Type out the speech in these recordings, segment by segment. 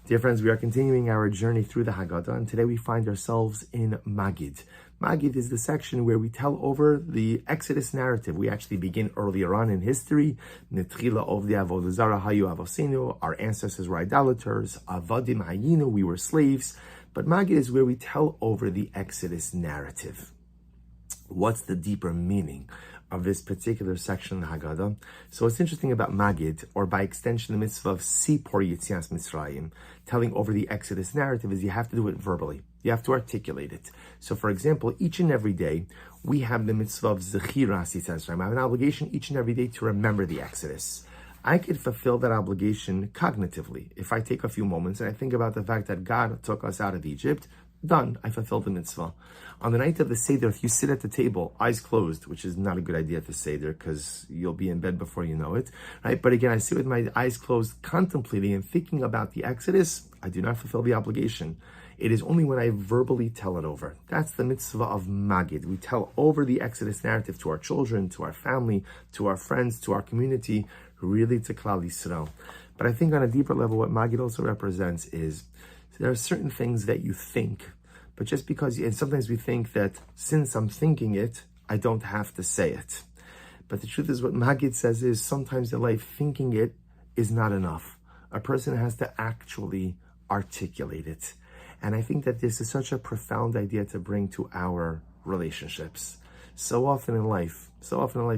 Dear friends, we are continuing our journey through the Haggadah, and today we find ourselves in Maggid. Maggid is the section where we tell over the Exodus narrative. We actually begin earlier on in history. Our ancestors were idolaters. Avadim hayinu, we were slaves. But Maggid is where we tell over the Exodus narrative. What's the deeper meaning of this particular section of the Haggadah? So what's interesting about Maggid, or by extension the mitzvah of Sipor Yetzias Mitzrayim, telling over the Exodus narrative, is you have to do it verbally. You have to articulate it. So for example, each and every day, we have the mitzvah of Zechiras Yetzias Mitzrayim. I have an obligation each and every day to remember the Exodus. I could fulfill that obligation cognitively. If I take a few moments and I think about the fact that God took us out of Egypt, done, I fulfilled the mitzvah. On the night of the Seder, if you sit at the table, eyes closed, which is not a good idea at the Seder because you'll be in bed before you know it, right? But again, I sit with my eyes closed, contemplating and thinking about the Exodus, I do not fulfill the obligation. It is only when I verbally tell it over. That's the mitzvah of Maggid. We tell over the Exodus narrative to our children, to our family, to our friends, to our community, really to Klal Yisrael. But I think on a deeper level, what Maggid also represents is there are certain things that you think, but just because, and sometimes we think that since I'm thinking it, I don't have to say it. But the truth is what Maggid says is sometimes in life, thinking it is not enough. A person has to actually articulate it. And I think that this is such a profound idea to bring to our relationships. So often in life,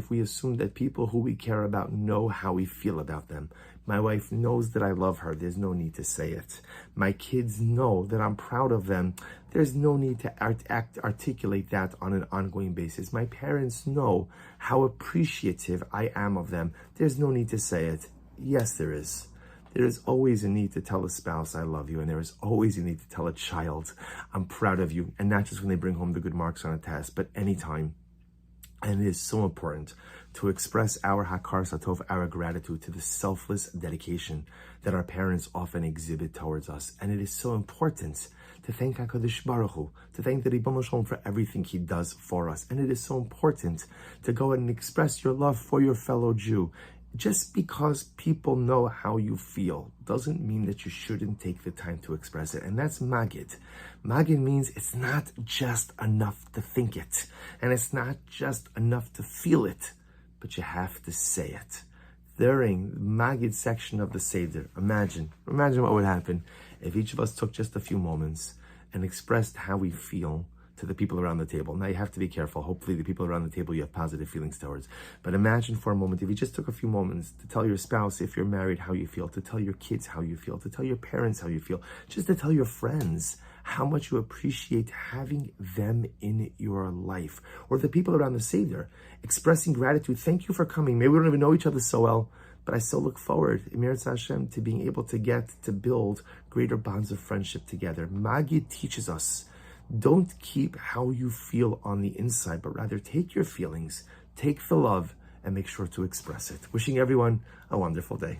we assume that people who we care about know how we feel about them. My wife knows that I love her. There's no need to say it. My kids know that I'm proud of them. There's no need to articulate that on an ongoing basis. My parents know how appreciative I am of them. There's no need to say it. Yes, there is. There is always a need to tell a spouse, I love you. And there is always a need to tell a child, I'm proud of you. And not just when they bring home the good marks on a test, but anytime. And it is so important to express our hakar satov, our gratitude to the selfless dedication that our parents often exhibit towards us. And it is so important to thank HaKadosh Baruch Hu, to thank the Ribono Shel Olam for everything he does for us. And it is so important to go and express your love for your fellow Jew. Just because people know how you feel doesn't mean that you shouldn't take the time to express it. And that's Maggid. Maggid means it's not just enough to think it. And it's not just enough to feel it, but you have to say it. During the Maggid section of the Seder, imagine what would happen if each of us took just a few moments and expressed how we feel to the people around the table. Now you have to be careful. Hopefully the people around the table you have positive feelings towards. But imagine for a moment if you just took a few moments to tell your spouse, if you're married, how you feel, to tell your kids how you feel, to tell your parents how you feel, just to tell your friends how much you appreciate having them in your life. Or the people around the Seder, expressing gratitude. Thank you for coming. Maybe we don't even know each other so well, but I still look forward, Emir Hashem, to being able to get to build greater bonds of friendship together. Maggid teaches us, don't keep how you feel on the inside, but rather take your feelings, take the love, and make sure to express it. Wishing everyone a wonderful day.